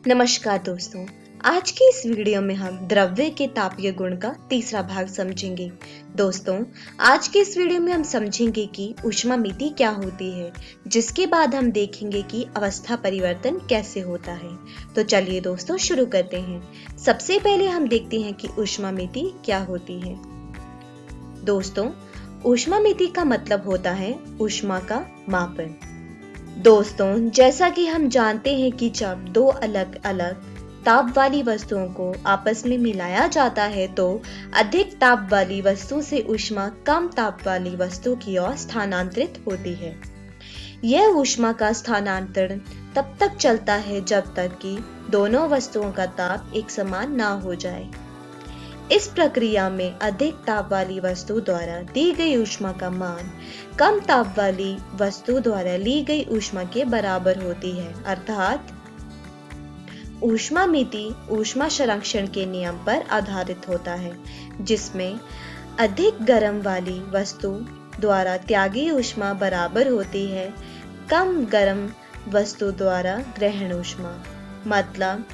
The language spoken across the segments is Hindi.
नमस्कार दोस्तों। आज की इस वीडियो में हम द्रव्य के तापीय गुण का तीसरा भाग समझेंगे। दोस्तों, आज की इस वीडियो में हम समझेंगे कि ऊष्मामिति क्या होती है, जिसके बाद हम देखेंगे कि अवस्था परिवर्तन कैसे होता है। तो चलिए दोस्तों शुरू करते हैं। सबसे पहले हम देखते हैं कि ऊष्मामिति क्या होती है। दोस्तों, ऊष्मामिति का मतलब होता है ऊष्मा का मापन। दोस्तों, जैसा कि हम जानते हैं कि जब दो अलग अलग ताप वाली वस्तुओं को आपस में मिलाया जाता है तो अधिक ताप वाली वस्तु से ऊष्मा कम ताप वाली वस्तु की ओर स्थानांतरित होती है। यह ऊष्मा का स्थानांतरण तब तक चलता है जब तक कि दोनों वस्तुओं का ताप एक समान ना हो जाए। इस प्रक्रिया में अधिक ताप वाली वस्तु द्वारा दी गई ऊष्मा का मान कम ताप वाली वस्तु द्वारा ली गई ऊष्मा के बराबर होती है, अर्थात ऊष्मामिति ऊष्मा संरक्षण के नियम पर आधारित होता है, जिसमें अधिक गर्म वाली वस्तु द्वारा त्यागी ऊष्मा बराबर होती है कम गर्म वस्तु द्वारा ग्रहण ऊष्मा। मतलब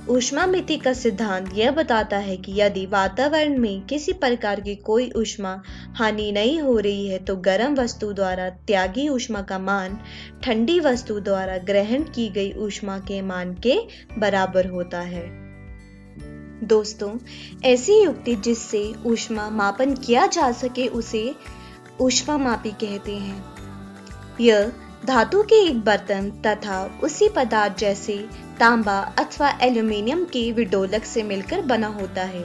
ऊष्मामिति का सिद्धांत यह बताता है कि यदि वातावरण में किसी प्रकार की कोई ऊष्मा हानि नहीं हो रही है तो गर्म वस्तु द्वारा त्यागी ऊष्मा का मान ठंडी वस्तु द्वारा ग्रहण की गई ऊष्मा के मान के बराबर होता है। दोस्तों, ऐसी युक्ति जिससे ऊष्मा मापन किया जा सके उसे ऊष्मामापी कहते हैं। यह धातु के एक बर्तन तथा उसी पदार्थ जैसे तांबा अथवा एल्यूमीनियम के विडोलक से मिलकर बना होता है।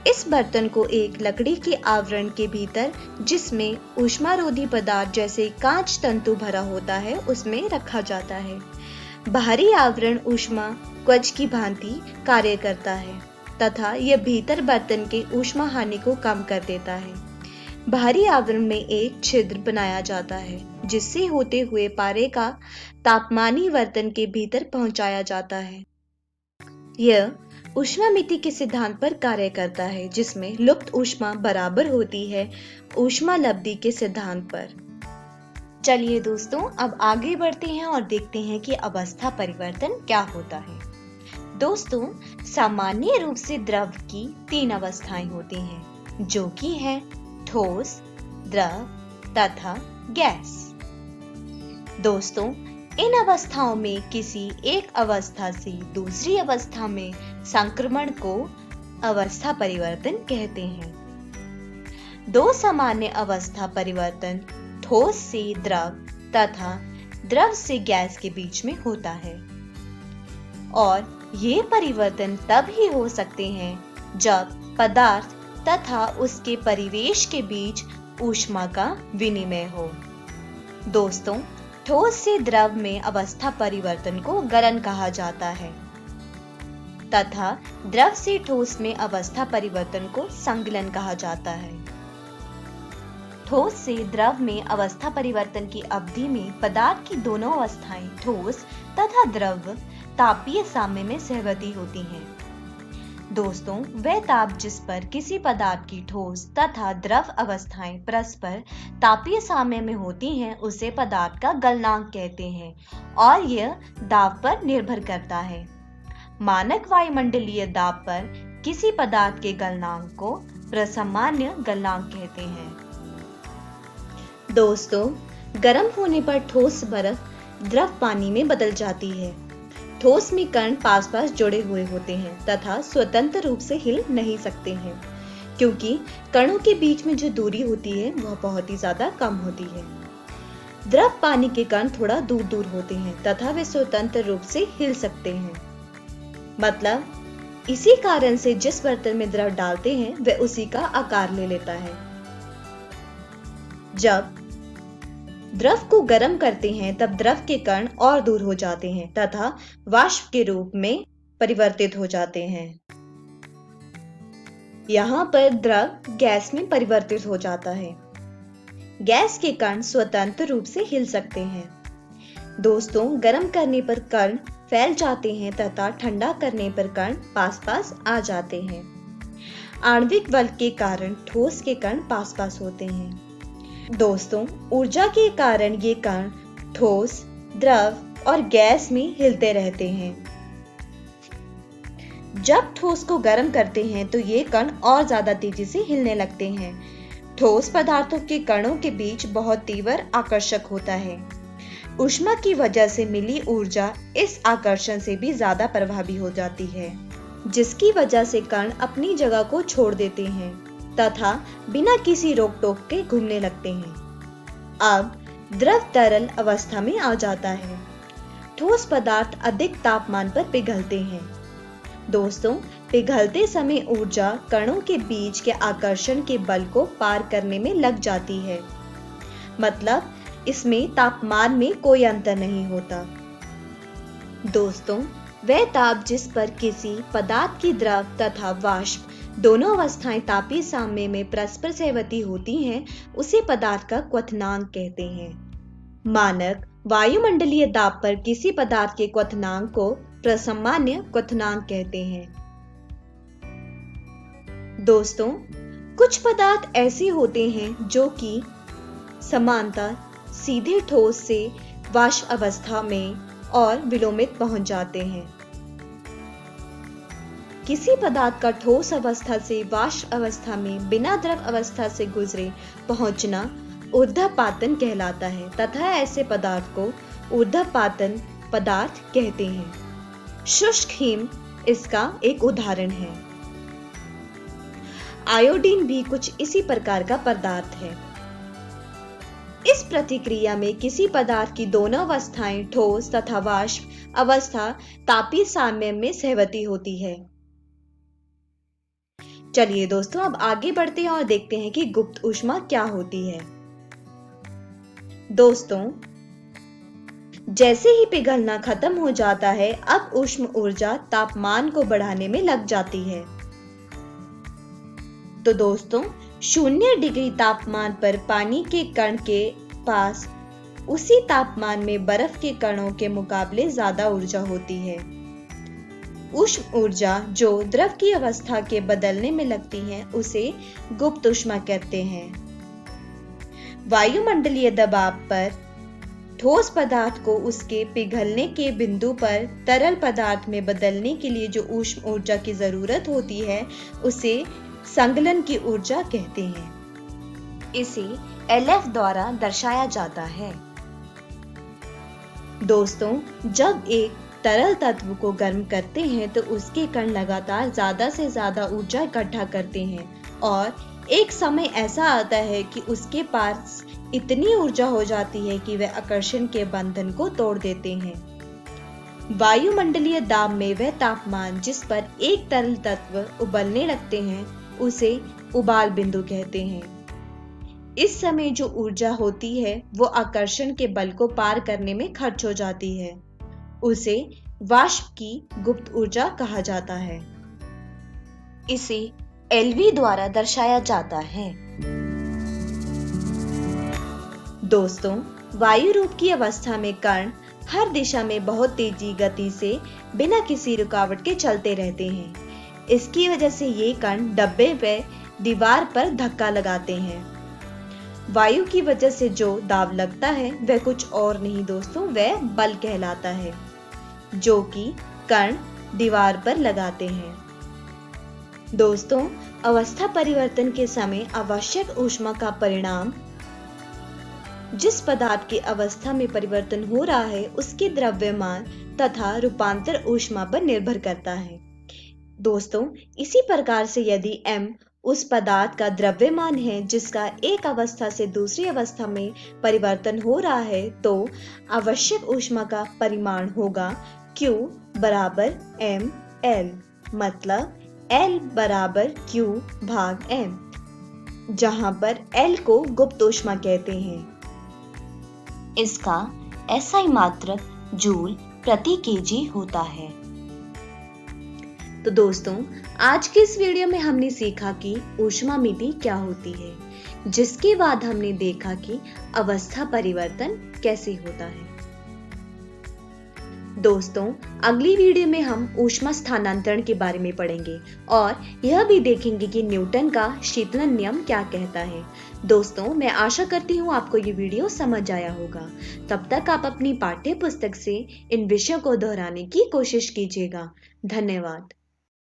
इस बर्तन को एक लकड़ी के आवरण के भीतर, जिसमें ऊष्मारोधी पदार्थ जैसे कांच तंतु भरा होता है, उसमें रखा जाता है। बाहरी आवरण ऊष्मा कवच की भांति कार्य करता है तथा यह भीतर बर्तन के ऊष्मा हानि को कम कर देता है। बाहरी आवरण में एक छिद्र बनाया जाता है जिससे होते हुए पारे का तापमानी बर्तन के भीतर पहुंचाया जाता है। यह ऊष्मामिति के सिद्धांत पर कार्य करता है, जिसमें लुप्त ऊष्मा बराबर होती है ऊष्मालब्धि के सिद्धांत पर। चलिए दोस्तों, अब आगे बढ़ते हैं और देखते हैं कि अवस्था परिवर्तन क्या होता है। दोस्तों, सामान्य रूप से द्रव की 3 अवस्थाएं होती हैं, जो कि है ठोस, द्रव तथा गैस। दोस्तों, इन अवस्थाओं में किसी एक अवस्था से दूसरी अवस्था में संक्रमण को अवस्था परिवर्तन कहते हैं। 2 सामान्य अवस्था परिवर्तन ठोस से द्रव तथा द्रव से गैस के बीच में होता है और ये परिवर्तन तब ही हो सकते हैं जब पदार्थ तथा उसके परिवेश के बीच ऊष्मा का विनिमय हो। दोस्तों, ठोस से द्रव में अवस्था परिवर्तन को गलन कहा जाता है तथा द्रव से ठोस में अवस्था परिवर्तन को संगलन कहा जाता है। ठोस से द्रव में अवस्था परिवर्तन की अवधि में पदार्थ की दोनों अवस्थाएं ठोस तथा द्रव तापीय साम्य में सहवर्ती होती हैं। दोस्तों, वह ताप जिस पर किसी पदार्थ की ठोस तथा द्रव अवस्थाएं परस्पर तापीय साम्य में होती हैं उसे पदार्थ का गलनांक कहते हैं और यह दाब पर निर्भर करता है। मानक वायुमंडलीय दाब पर किसी पदार्थ के गलनांक को प्रसामान्य गलनांक कहते हैं। दोस्तों, गर्म होने पर ठोस बर्फ द्रव पानी में बदल जाती है। ठोस में कण पास पास जुड़े हुए होते हैं तथा स्वतंत्र रूप से हिल नहीं सकते हैं, क्योंकि कणों के बीच में जो दूरी होती है वह बहुत ही ज्यादा कम होती है। द्रव पानी के कण थोड़ा दूर दूर होते हैं तथा वे स्वतंत्र रूप से हिल सकते हैं। मतलब इसी कारण से जिस बर्तन में द्रव डालते हैं वह उसी का आकार ले लेता है। जब द्रव को गर्म करते हैं तब द्रव के कण और दूर हो जाते हैं तथा वाष्प के रूप में परिवर्तित हो जाते हैं। यहाँ पर द्रव गैस में परिवर्तित हो जाता है। गैस के कण स्वतंत्र रूप से हिल सकते हैं। दोस्तों, गर्म करने पर कण फैल जाते हैं तथा ठंडा करने पर कण पास पास आ जाते हैं। आणविक बल के कारण ठोस के कण पास पास होते हैं। दोस्तों, ऊर्जा के कारण ये कण ठोस, द्रव और गैस में हिलते रहते हैं। जब ठोस को गर्म करते हैं तो ये कण और ज्यादा तेजी से हिलने लगते हैं। ठोस पदार्थों के कणों के बीच बहुत तीव्र आकर्षक होता है। ऊष्मा की वजह से मिली ऊर्जा इस आकर्षण से भी ज्यादा प्रभावी हो जाती है, जिसकी वजह से कण अपनी जगह को छोड़ देते हैं तथा बिना किसी रोक टोक के घूमने लगते हैं। अब द्रव तरल अवस्था में आ जाता है। ठोस पदार्थ अधिक तापमान पर पिघलते हैं। दोस्तों, पिघलते समय ऊर्जा कणों के बीच के आकर्षण के बल को पार करने में लग जाती है। मतलब इसमें तापमान में कोई अंतर नहीं होता। दोस्तों, वह ताप जिस पर किसी पदार्थ की द्रव तथा वाष्प दोनों अवस्थाएं तापीय साम्य में परस्पर सहवर्ती होती हैं, उसे पदार्थ का क्वथनांक कहते हैं। मानक वायुमंडलीय दाब पर किसी पदार्थ के क्वथनांक को प्रसामान्य क्वथनांक कहते हैं। दोस्तों, कुछ पदार्थ ऐसे होते हैं जो कि समांतर सीधे ठोस से वाष्प अवस्था में और विलोमित पहुंच जाते हैं। किसी पदार्थ का ठोस अवस्था से वाष्प अवस्था में बिना द्रव अवस्था से गुजरे पहुंचना ऊर्ध्वपातन कहलाता है तथा ऐसे पदार्थ को ऊर्ध्वपातन पदार्थ कहते हैं। शुष्क हिम इसका एक उदाहरण है। आयोडीन भी कुछ इसी प्रकार का पदार्थ है। इस प्रतिक्रिया में किसी पदार्थ की दोनों अवस्थाएं ठोस तथा वाष्प अवस्था तापीय साम्य में सहवर्ती होती है। चलिए दोस्तों, अब आगे बढ़ते हैं और देखते हैं कि गुप्त ऊष्मा क्या होती है। दोस्तों, जैसे ही पिघलना खत्म हो जाता है, अब ऊष्म ऊर्जा तापमान को बढ़ाने में लग जाती है। तो दोस्तों, 0 डिग्री तापमान पर पानी के कण के पास उसी तापमान में बर्फ के कणों के मुकाबले ज्यादा ऊर्जा होती है। ऊष्म ऊर्जा जो द्रव की अवस्था के बदलने में लगती है, उसे गुप्त ऊष्मा कहते हैं। वायुमंडलीय दबाव पर ठोस पदार्थ को उसके पिघलने के बिंदु पर तरल पदार्थ में बदलने के लिए जो ऊष्म ऊर्जा की जरूरत होती है, उसे संगलन की ऊर्जा कहते हैं। इसे LF द्वारा दर्शाया जाता है। दोस्तों, जब एक तरल तत्व को गर्म करते हैं तो उसके कण लगातार ज्यादा से ज्यादा ऊर्जा इकट्ठा करते हैं और एक समय ऐसा आता है कि उसके पास इतनी ऊर्जा हो जाती है कि वह आकर्षण के बंधन को तोड़ देते हैं। वायुमंडलीय दाब में वह तापमान जिस पर एक तरल तत्व उबलने लगते हैं, उसे उबाल बिंदु कहते हैं। इस समय जो ऊर्जा होती है वो आकर्षण के बल को पार करने में खर्च हो जाती है। उसे वाष्प की गुप्त ऊर्जा कहा जाता है। इसे LV द्वारा दर्शाया जाता है। दोस्तों, वायु रूप की अवस्था में कण हर दिशा में बहुत तेजी गति से बिना किसी रुकावट के चलते रहते हैं। इसकी वजह से ये कण डब्बे व दीवार पर धक्का लगाते हैं। वायु की वजह से जो दाब लगता है वह कुछ और नहीं दोस्तों, वह बल कहलाता है जो कि कण दीवार पर लगाते हैं। दोस्तों, अवस्था परिवर्तन के समय आवश्यक ऊष्मा का परिणाम जिस पदार्थ की अवस्था में परिवर्तन हो रहा है उसके द्रव्यमान तथा रूपांतर ऊष्मा पर निर्भर करता है। दोस्तों, इसी प्रकार से यदि m उस पदार्थ का द्रव्यमान है जिसका एक अवस्था से दूसरी अवस्था में परिवर्तन हो रहा है, तो आवश्यक ऊष्मा का परिमाण होगा Q बराबर mL, मतलब L बराबर Q भाग m, जहां पर L को गुप्त ऊष्मा कहते हैं। इसका SI मात्रक जूल प्रति केजी होता है। तो दोस्तों, आज के इस वीडियो में हमने सीखा कि ऊष्मामिति क्या होती है, जिसके बाद हमने देखा कि अवस्था परिवर्तन कैसे होता है। दोस्तों, अगली वीडियो में हम ऊष्मा स्थानांतरण के बारे में पढ़ेंगे और यह भी देखेंगे कि न्यूटन का शीतलन नियम क्या कहता है। दोस्तों, मैं आशा करती हूँ आपको ये वीडियो समझ आया होगा। तब तक आप अपनी पाठ्य पुस्तक से इन विषयों को दोहराने की कोशिश कीजिएगा। धन्यवाद।